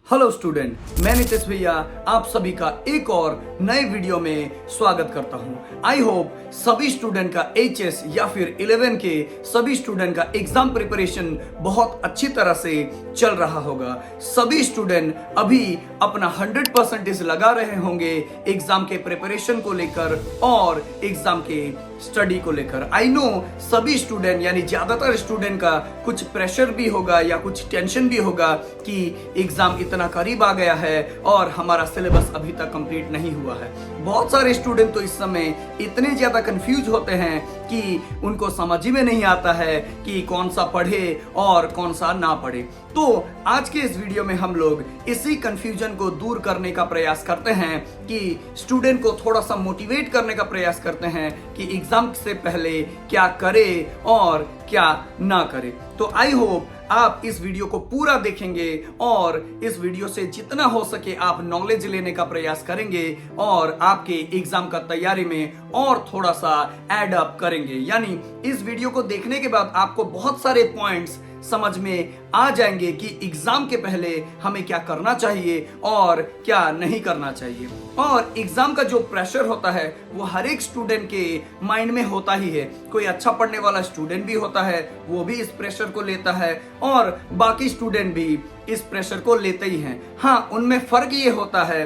Hello student, मैं नितेश भैया आप सभी का एक और नए वीडियो में स्वागत करता हूं। आई होप सभी स्टूडेंट का एचएस या फिर 11 के सभी स्टूडेंट का एग्जाम प्रिपरेशन बहुत अच्छी तरह से चल रहा होगा। सभी स्टूडेंट अभी अपना 100% लगा रहे होंगे एग्जाम के प्रिपरेशन को लेकर और एग्जाम के स्टडी को लेकर। आई नो सभी स्टूडेंट यानी ज्यादातर स्टूडेंट का कुछ प्रेशर भी होगा या कुछ टेंशन भी होगा कि एग्जाम इतना करीब आ गया है और हमारा सिलेबस अभी तक कंप्लीट नहीं हुआ है। बहुत सारे स्टूडेंट तो इस समय इतने ज्यादा कंफ्यूज होते हैं कि उनको समझ में नहीं आता है कि कौन सा पढ़े और कौन सा ना पढ़े। तो आज के इस वीडियो में हम लोग इसी कंफ्यूजन को दूर करने का प्रयास करते हैं कि स्टूडेंट को थोड़ा सा मोटिवेट करने का प्रयास करते हैं कि एग्जाम से पहले क्या करे और क्या ना करे। तो आई होप आप इस वीडियो को पूरा देखेंगे और इस वीडियो से जितना हो सके आप नॉलेज लेने का प्रयास करेंगे और आपके एग्जाम का तैयारी में और थोड़ा सा ऐड अप करेंगे। यानी इस वीडियो को देखने के बाद आपको बहुत सारे पॉइंट्स समझ में आ जाएंगे कि एग्जाम के पहले हमें क्या करना चाहिए और क्या नहीं करना चाहिए। और एग्जाम का जो प्रेशर होता है वो हर एक स्टूडेंट के माइंड में होता ही है। कोई अच्छा पढ़ने वाला स्टूडेंट भी होता है, वो भी इस प्रेशर को लेता है और बाकी स्टूडेंट भी इस प्रेशर को लेते ही हैं। हाँ, उनमें फर्क ये होता है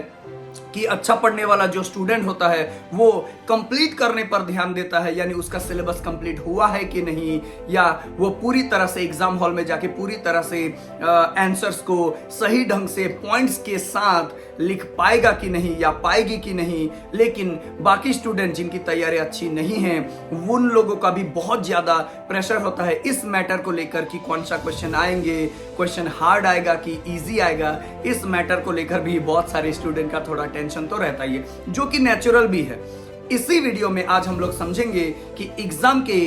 कि अच्छा पढ़ने वाला जो स्टूडेंट होता है वो कंप्लीट करने पर ध्यान देता है, यानी उसका सिलेबस कंप्लीट हुआ है कि नहीं, या वो पूरी तरह से एग्जाम हॉल में जाके पूरी तरह से आंसर्स को सही ढंग से पॉइंट्स के साथ लिख पाएगा कि नहीं या पाएगी कि नहीं। लेकिन बाकी स्टूडेंट जिनकी तैयारी अच्छी नहीं है उन लोगों का भी बहुत ज्यादा प्रेशर होता है इस मैटर को लेकर कि कौन सा क्वेश्चन आएंगे, क्वेश्चन हार्ड आएगा कि इजी आएगा। इस मैटर को लेकर भी बहुत सारे स्टूडेंट का थोड़ा टेंशन तो रहता ही है, जो कि नेचुरल भी है। इसी वीडियो में आज हम लोग समझेंगे कि एग्जाम के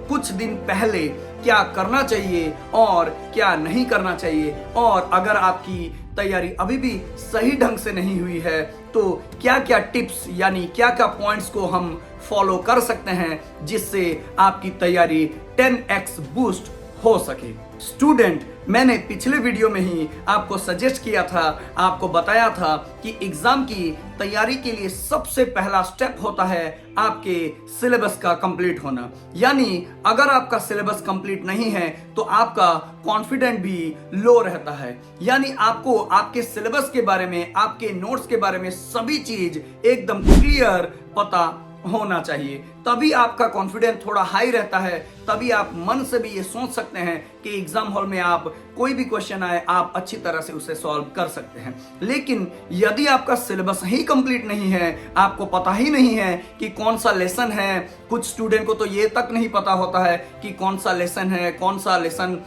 कुछ दिन पहले क्या करना चाहिए और क्या नहीं करना चाहिए, और अगर आपकी तैयारी अभी भी सही ढंग से नहीं हुई है तो क्या क्या टिप्स यानी क्या क्या पॉइंट्स को हम फॉलो कर सकते हैं जिससे आपकी तैयारी 10x बूस्ट हो सके। स्टूडेंट, मैंने पिछले वीडियो में ही आपको सजेस्ट किया था, आपको बताया था कि एग्जाम की तैयारी के लिए सबसे पहला स्टेप होता है आपके सिलेबस का कंप्लीट होना। यानी अगर आपका सिलेबस कंप्लीट नहीं है तो आपका कॉन्फिडेंट भी लो रहता है। यानी आपको आपके सिलेबस के बारे में, आपके नोट्स के बारे में सभी चीज एकदम क्लियर पता होना चाहिए, तभी आपका कॉन्फिडेंस थोड़ा हाई रहता है। तभी आप मन से भी ये सोच सकते हैं कि एग्जाम हॉल में आप कोई भी क्वेश्चन आए आप अच्छी तरह से उसे सॉल्व कर सकते हैं। लेकिन यदि आपका सिलेबस ही कंप्लीट नहीं है, आपको पता ही नहीं है कि कौन सा लेसन है, कुछ स्टूडेंट को तो ये तक नहीं पता होता है कि कौन सा लेसन है, कौन सा लेसन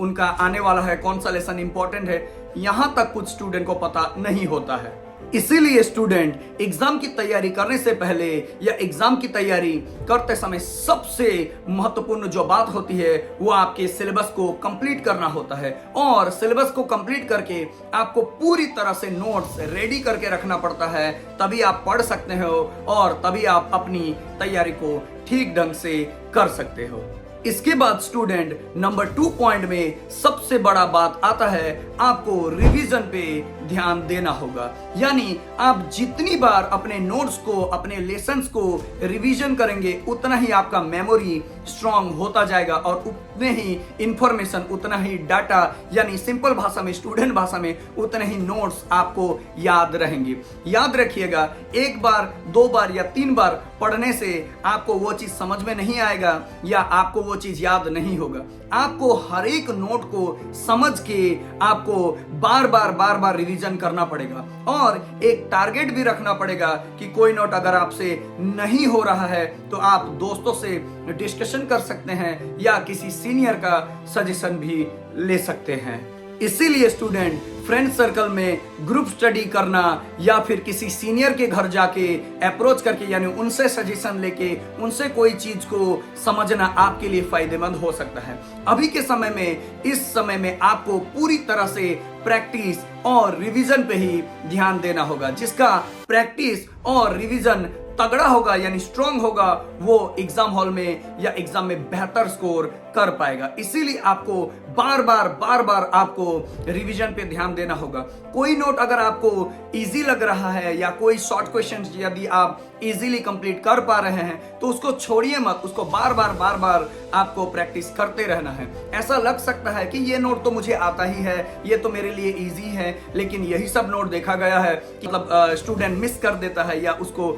उनका आने वाला है, कौन सा लेसन इंपॉर्टेंट है, यहां तक कुछ स्टूडेंट को पता नहीं होता है। इसीलिए स्टूडेंट एग्जाम की तैयारी करने से पहले या एग्जाम की तैयारी करते समय सबसे महत्वपूर्ण जो बात होती है वो आपके सिलेबस को कंप्लीट करना होता है। और सिलेबस को कंप्लीट करके आपको पूरी तरह से नोट्स रेडी करके रखना पड़ता है, तभी आप पढ़ सकते हो और तभी आप अपनी तैयारी को ठीक ढंग से कर सकते हो। इसके बाद स्टूडेंट नंबर 2 पॉइंट में सबसे बड़ा बात आता है, आपको रिवीजन पे ध्यान देना होगा। यानी आप जितनी बार अपने नोट्स को, अपने लेसन्स को रिवीजन करेंगे उतना ही आपका मेमोरी स्ट्रांग होता जाएगा और उतने ही इंफॉर्मेशन, उतना ही डाटा, यानी सिंपल भाषा में, स्टूडेंट भाषा में, उतने ही नोट्स आपको याद रहेंगे। याद रखिएगा, एक बार, 2 बार या 3 बार पढ़ने से आपको वो चीज समझ में नहीं आएगा या आपको वो चीज याद नहीं होगा। आपको हर एक नोट को समझ के आपको बार बार रिवीजन करना पड़ेगा और एक टारगेट भी रखना पड़ेगा कि कोई नोट अगर आपसे नहीं हो रहा है तो आप दोस्तों से डिस्कशन कर सकते हैं या किसी सीनियर का सजेशन भी ले सकते हैं। इसीलिए स्टूडेंट फ्रेंड सर्कल में ग्रुप स्टडी करना या फिर किसी सीनियर के घर जाके अप्रोच करके, यानी उनसे सजेशन लेके उनसे कोई चीज को समझना आपके लिए फायदेमंद हो सकता है। अभी के समय में, इस समय में आपको पूरी तरह से प्रैक्टिस और रिवीजन पे ही ध्यान देना होगा। जिसका प्रैक्टिस और रिवीजन तगड़ा होगा यानी स्ट्रांग होगा, वो एग्जाम हॉल में या एग्जाम में बेहतर स्कोर कर पाएगा। इसीलिए आपको बार बार आपको रिवीजन पे ध्यान देना होगा। कोई नोट अगर आपको इजी लग रहा है या कोई शॉर्ट क्वेश्चन यदि आप इजीली कंप्लीट कर पा रहे हैं तो उसको छोड़िए मत, उसको बार बार आपको प्रैक्टिस करते रहना है। ऐसा लग सकता है कि ये नोट तो मुझे आता ही है, ये तो मेरे लिए इजी है, लेकिन यही सब नोट देखा गया है कि मतलब स्टूडेंट मिस कर देता है या उसको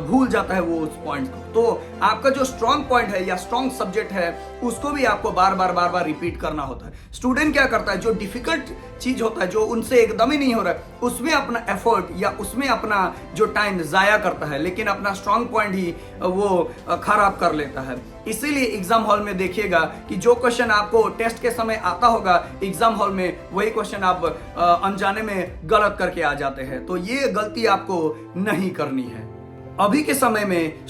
भूल जाता है वो उस पॉइंट को। तो आपका जो स्ट्रॉन्ग पॉइंट है या स्ट्रॉन्ग सब्जेक्ट है उसको भी आपको बार बार रिपीट करना होता है। स्टूडेंट क्या करता है, जो डिफिकल्ट चीज होता है, जो उनसे एकदम ही नहीं हो रहा है, उसमें अपना एफर्ट या उसमें अपना जो टाइम जाया करता है, लेकिन अपना स्ट्रॉन्ग पॉइंट ही वो खराब कर लेता है। इसीलिए एग्जाम हॉल में देखिएगा कि जो क्वेश्चन आपको टेस्ट के समय आता होगा, एग्जाम हॉल में वही क्वेश्चन आप अनजाने में गलत करके आ जाते हैं। तो ये गलती आपको नहीं करनी है। अभी के समय में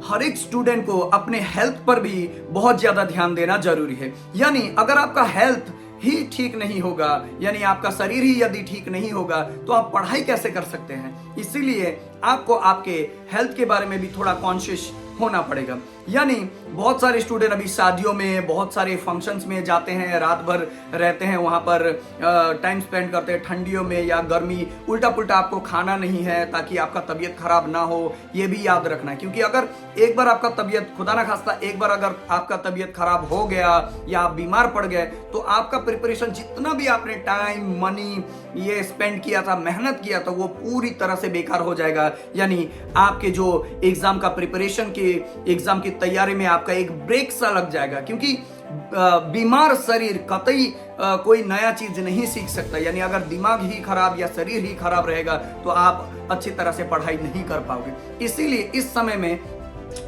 हर एक स्टूडेंट को अपने हेल्थ पर भी बहुत ज्यादा ध्यान देना जरूरी है। यानी अगर आपका हेल्थ ही ठीक नहीं होगा, यानी आपका शरीर ही यदि ठीक नहीं होगा, तो आप पढ़ाई कैसे कर सकते हैं। इसीलिए आपको आपके हेल्थ के बारे में भी थोड़ा कॉन्शियस होना पड़ेगा। यानी बहुत सारे स्टूडेंट अभी शादियों में, बहुत सारे फंक्शंस में जाते हैं, रात भर रहते हैं, वहां पर टाइम स्पेंड करते हैं, ठंडियों में या गर्मी, उल्टा पुल्टा आपको खाना नहीं है ताकि आपका तबीयत खराब ना हो। ये भी याद रखना है, क्योंकि अगर एक बार आपका तबीयत, खुदा ना खास्ता एक बार अगर आपका तबीयत खराब हो गया या आप बीमार पड़ गए, तो आपका प्रिपरेशन, जितना भी आपने टाइम मनी ये स्पेंड किया था, मेहनत किया था, वो पूरी तरह से बेकार हो जाएगा। यानी आपके जो एग्जाम का प्रिपरेशन के, एग्जाम की तैयारी में आपका एक ब्रेक सा लग जाएगा, क्योंकि बीमार शरीर कतई कोई नया चीज नहीं सीख सकता। यानी अगर दिमाग ही खराब या शरीर ही खराब रहेगा तो आप अच्छी तरह से पढ़ाई नहीं कर पाओगे। इसीलिए इस समय में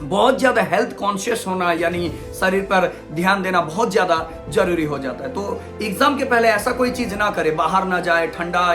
बहुत ज्यादा हेल्थ कॉन्शियस होना, यानी शरीर पर ध्यान देना बहुत ज्यादा जरूरी हो जाता है। तो एग्जाम के पहले ऐसा कोई चीज ना करे, बाहर ना जाए, ठंडा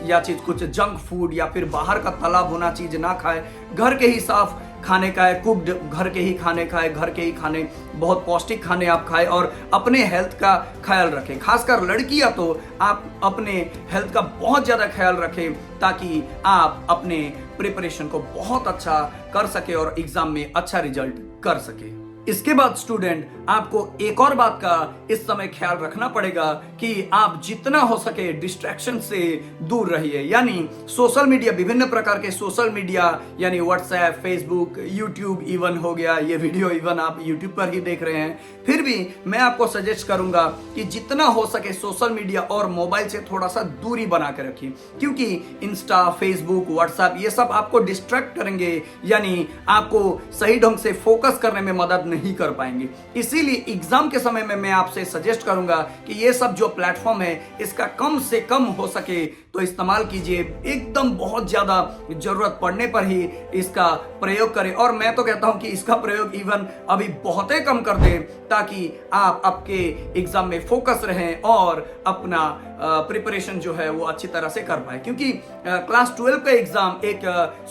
या चीज, कुछ जंक फूड या फिर बाहर का तला भुना चीज ना खाए। घर के ही साफ खाने खाए, कुक्ड घर के ही खाने खाए, घर के ही खाने, बहुत पौष्टिक खाने आप खाए और अपने हेल्थ का ख्याल रखें। खासकर लड़कियां तो आप अपने हेल्थ का बहुत ज्यादा ख्याल रखें ताकि आप अपने प्रिपरेशन को बहुत अच्छा कर सके और एग्जाम में अच्छा रिजल्ट कर सके। इसके बाद स्टूडेंट आपको एक और बात का इस समय ख्याल रखना पड़ेगा कि आप जितना हो सके डिस्ट्रैक्शन से दूर रहिए। यानी सोशल मीडिया, विभिन्न प्रकार के सोशल मीडिया, यानी व्हाट्सएप, फेसबुक, यूट्यूब इवन हो गया, ये वीडियो इवन आप यूट्यूब पर ही देख रहे हैं, फिर भी मैं आपको सजेस्ट करूंगा कि जितना हो सके सोशल मीडिया और मोबाइल से थोड़ा सा दूरी बना के रखिए, क्योंकि इंस्टा, फेसबुक, व्हाट्सएप ये सब आपको डिस्ट्रैक्ट करेंगे, यानी आपको सही ढंग से फोकस करने में मदद नहीं कर पाएंगे। इसीलिए एग्जाम के समय में मैं आपसे सजेस्ट करूंगा कि ये सब जो प्लेटफॉर्म है इसका कम से कम हो सके तो इस्तेमाल कीजिए। एकदम बहुत ज्यादा जरूरत पड़ने पर ही इसका प्रयोग करें, और मैं तो कहता हूं कि इसका प्रयोग इवन अभी बहुत ही कम कर दें ताकि आप आपके एग्जाम में फोकस रहें और अपना प्रिपरेशन जो है वो अच्छी तरह से कर पाए। क्योंकि क्लास 12 का एग्जाम एक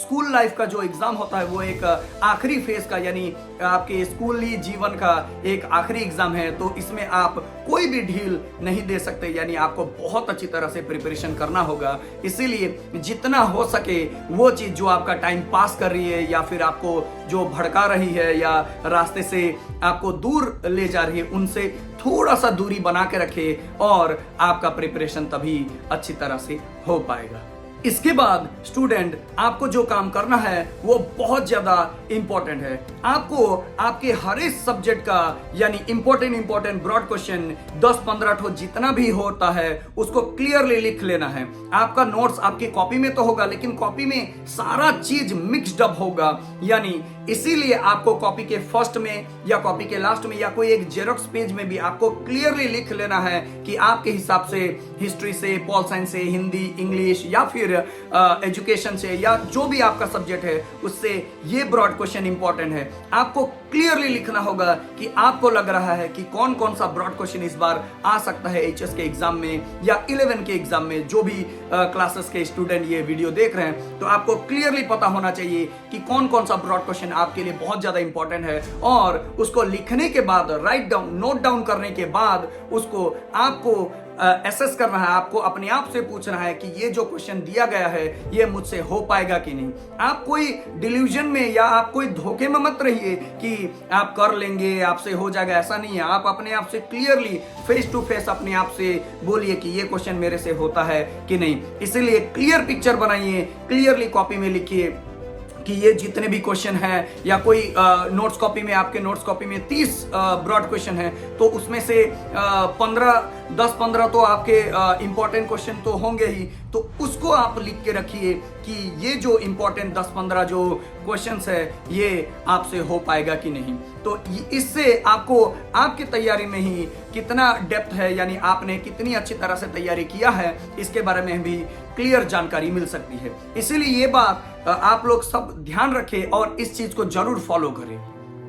स्कूल लाइफ का जो एग्जाम होता है वो एक आखिरी फेज का, यानी आपके स्कूली जीवन का एक आखिरी एग्जाम है। तो इसमें आप कोई भी ढील नहीं दे सकते, यानी आपको बहुत अच्छी तरह से प्रिपरेशन करना होगा। इसीलिए जितना हो सके वो चीज जो आपका टाइम पास कर रही है या फिर आपको जो भड़का रही है या रास्ते से आपको दूर ले जा रही है, उनसे थोड़ा सा दूरी बना के रखें और आपका प्रिपरेशन तभी अच्छी तरह से हो पाएगा। इसके बाद स्टूडेंट आपको जो काम करना है वो बहुत ज्यादा इंपॉर्टेंट है। आपको आपके हर एक सब्जेक्ट का, यानी इंपॉर्टेंट ब्रॉड क्वेश्चन 10-15 ठो जितना भी होता है उसको क्लियरली लिख लेना है। आपका नोट्स आपकी कॉपी में तो होगा, लेकिन कॉपी में सारा चीज मिक्स्ड अप होगा। यानी इसीलिए आपको कॉपी के फर्स्ट में या कॉपी के लास्ट में या कोई एक जेरोक्स पेज में भी आपको क्लियरली लिख लेना है कि आपके हिसाब से हिस्ट्री से, पॉल साइंस से, हिंदी, इंग्लिश या फिर एजुकेशन से या जो भी आपका सब्जेक्ट है उससे ये ब्रॉड क्वेश्चन इंपॉर्टेंट है। आपको क्लियरली लिखना होगा कि आपको लग रहा है कि कौन कौन सा ब्रॉड क्वेश्चन इस बार आ सकता है एचएस के एग्जाम में या 11 के एग्जाम में। जो भी क्लासेस के स्टूडेंट ये वीडियो देख रहे हैं तो आपको क्लियरली पता होना चाहिए कि कौन कौन सा ब्रॉड क्वेश्चन आपके लिए बहुत ज्यादा इंपॉर्टेंट है, और उसको लिखने के बाद, राइट डाउन, नोट डाउन करने के बाद उसको आपको एसेस करना है, आपको अपने आप से पूछना है कि ये जो क्वेश्चन दिया गया है ये मुझसे हो पाएगा कि नहीं। आप कोई डिल्यूजन में या आप कोई धोखे में मत रहिए कि आप कर लेंगे, आपसे हो जाएगा, ऐसा नहीं है। आप अपने आप से क्लियरली फेस टू फेस अपने आप से बोलिए कि ये क्वेश्चन मेरे से होता है कि नहीं। इसीलिए क्लियर पिक्चर बनाइए, क्लियरली कॉपी में लिखिए कि ये जितने भी क्वेश्चन हैं, या कोई नोट्स कॉपी में, आपके नोट्स कॉपी में 30 ब्रॉड क्वेश्चन है, तो उसमें से 10-15 तो आपके इंपॉर्टेंट क्वेश्चन तो होंगे ही, तो उसको आप लिख के रखिए कि ये जो इंपॉर्टेंट 10-15 जो क्वेश्चंस है ये आपसे हो पाएगा कि नहीं। तो इससे आपको आपकी तैयारी में ही कितना डेप्थ है, यानी आपने कितनी अच्छी तरह से तैयारी किया है, इसके बारे में भी क्लियर जानकारी मिल सकती है। इसीलिए ये बात आप लोग सब ध्यान रखें और इस चीज को जरूर फॉलो करें।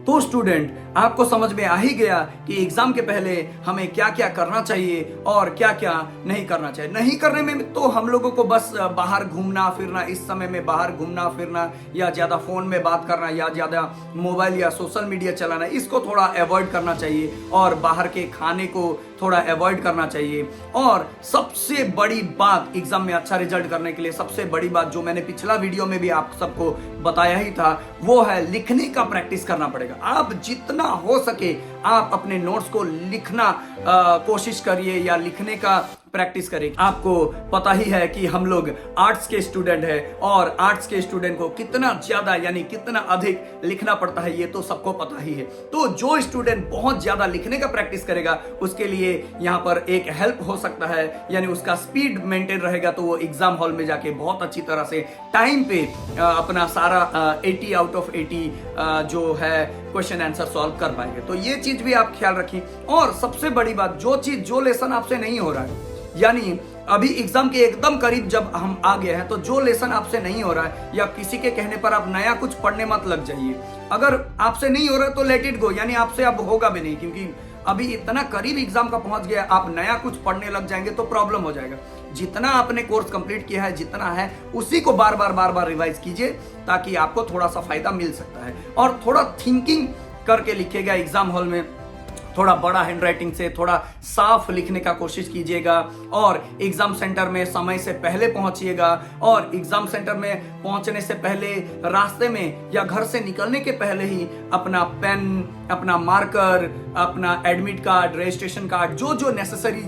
तो स्टूडेंट, आपको समझ में आ ही गया कि एग्जाम के पहले हमें क्या क्या करना चाहिए और क्या क्या नहीं करना चाहिए। नहीं करने में तो हम लोगों को बस बाहर घूमना फिरना, इस समय में बाहर घूमना फिरना, या ज्यादा फोन में बात करना, या ज्यादा मोबाइल या सोशल मीडिया चलाना, इसको थोड़ा अवॉइड करना चाहिए, और बाहर के खाने को थोड़ा अवॉइड करना चाहिए। और सबसे बड़ी बात एग्जाम में अच्छा रिजल्ट करने के लिए, सबसे बड़ी बात जो मैंने पिछला वीडियो में भी आप सबको बताया ही था, वो है लिखने का प्रैक्टिस करना पड़ेगा। आप जितना हो सके आप अपने नोट्स को लिखना कोशिश करिए, या लिखने का प्रैक्टिस करें। आपको पता ही है कि हम लोग आर्ट्स के स्टूडेंट हैं, और आर्ट्स के स्टूडेंट को कितना ज्यादा यानी कितना अधिक लिखना पड़ता है ये तो सबको पता ही है। तो जो स्टूडेंट बहुत ज्यादा लिखने का प्रैक्टिस करेगा उसके लिए यहाँ पर एक हेल्प हो सकता है, यानी उसका स्पीड मेंटेन रहेगा, तो वो एग्जाम हॉल में जाके बहुत अच्छी तरह से टाइम पे अपना सारा 80 आउट ऑफ 80 जो है क्वेश्चन आंसर सॉल्व कर पाएंगे। तो ये चीज भी आप ख्याल रखिए। और सबसे बड़ी बात, जो लेसन आपसे नहीं हो रहा है, यानी अभी एग्जाम के एकदम करीब जब हम आ गए हैं, तो जो लेसन आपसे नहीं हो रहा है, या किसी के कहने पर आप नया कुछ पढ़ने मत लग जाइए। अगर आपसे नहीं हो रहा है तो लेट इट गो, यानी आपसे अब होगा भी नहीं, क्योंकि अभी इतना करीब एग्जाम का पहुंच गया, आप नया कुछ पढ़ने लग जाएंगे तो प्रॉब्लम हो जाएगा। जितना आपने कोर्स कंप्लीट किया है, जितना है उसी को बार बार रिवाइज कीजिए, ताकि आपको थोड़ा सा फायदा मिल सकता है। और थोड़ा थिंकिंग करके लिखिएगा एग्जाम हॉल में, थोड़ा बड़ा हैंडराइटिंग से थोड़ा साफ लिखने का कोशिश कीजिएगा, और एग्जाम सेंटर में समय से पहले पहुंचिएगा। और एग्जाम सेंटर में पहुंचने से पहले रास्ते में या घर से निकलने के पहले ही अपना पेन, अपना मार्कर, अपना एडमिट कार्ड, रजिस्ट्रेशन कार्ड, जो नेसेसरी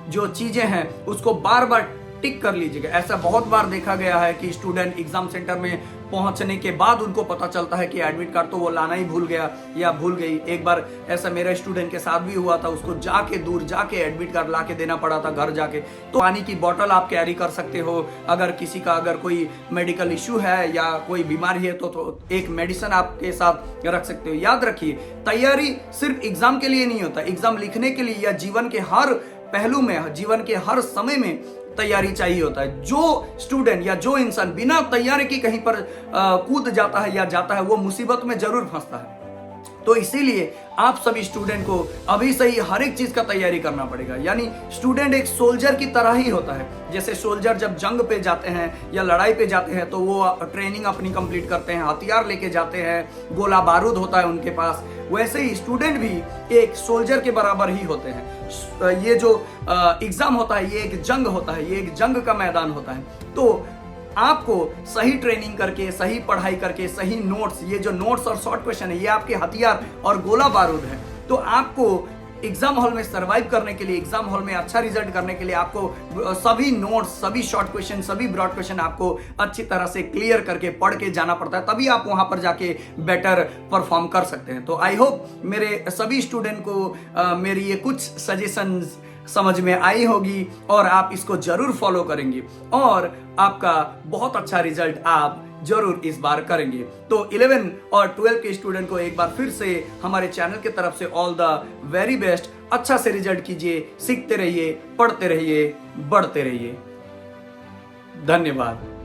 जो चीजें हैं उसको बार बार टिक कर लीजिएगा। ऐसा बहुत बार देखा गया है कि स्टूडेंट एग्जाम सेंटर में पहुंचने के बाद उनको पता चलता है कि एडमिट कार्ड तो वो लाना ही भूल गया या भूल गई। एक बार ऐसा मेरे स्टूडेंट के साथ भी हुआ था, उसको दूर जाके एडमिट कार्ड ला के देना पड़ा था घर जाके। तो पानी की बोतल आप कैरी कर सकते हो, अगर किसी का अगर कोई मेडिकल इश्यू है या कोई बीमारी है तो एक मेडिसिन आपके साथ रख सकते हो। याद रखिए, तैयारी सिर्फ एग्जाम के लिए नहीं होता, एग्जाम लिखने के लिए या जीवन के हर पहलू में, जीवन के हर समय में तैयारी चाहिए होता है। जो स्टूडेंट या जो इंसान बिना तैयारी की कहीं पर कूद जाता है या जाता है, वो मुसीबत में जरूर फंसता है। तो इसीलिए आप सभी स्टूडेंट को अभी से ही हर एक चीज का तैयारी करना पड़ेगा। यानी स्टूडेंट एक सोल्जर की तरह ही होता है। जैसे सोल्जर जब जंग पे जाते हैं या लड़ाई पे जाते हैं तो वो ट्रेनिंग अपनी कंप्लीट करते हैं, हथियार लेके जाते हैं, गोला बारूद होता है उनके पास, वैसे ही स्टूडेंट भी एक सोल्जर के बराबर ही होते हैं। ये जो एग्जाम होता है ये एक जंग होता है, ये एक जंग का मैदान होता है। तो आपको सही ट्रेनिंग करके, सही पढ़ाई करके, सही नोट्स, ये जो नोट्स और शॉर्ट क्वेश्चन है ये आपके हथियार और गोला बारूद है। तो आपको एग्जाम हॉल में सरवाइव करने के लिए, एग्जाम हॉल में अच्छा रिजल्ट करने के लिए आपको सभी नोट्स, सभी शॉर्ट क्वेश्चन, सभी ब्रॉड क्वेश्चन आपको अच्छी तरह से क्लियर करके पढ़ के जाना पड़ता है, तभी आप वहां पर जाके बेटर परफॉर्म कर सकते हैं। तो आई होप मेरे सभी स्टूडेंट को मेरी ये कुछ सजेशंस समझ में आई होगी और आप इसको जरूर फॉलो करेंगे और आपका बहुत अच्छा रिजल्ट आप जरूर इस बार करेंगे। तो 11 और 12 के स्टूडेंट को एक बार फिर से हमारे चैनल की तरफ से ऑल द वेरी बेस्ट। अच्छा से रिजल्ट कीजिए, सीखते रहिए, पढ़ते रहिए, बढ़ते रहिए। धन्यवाद।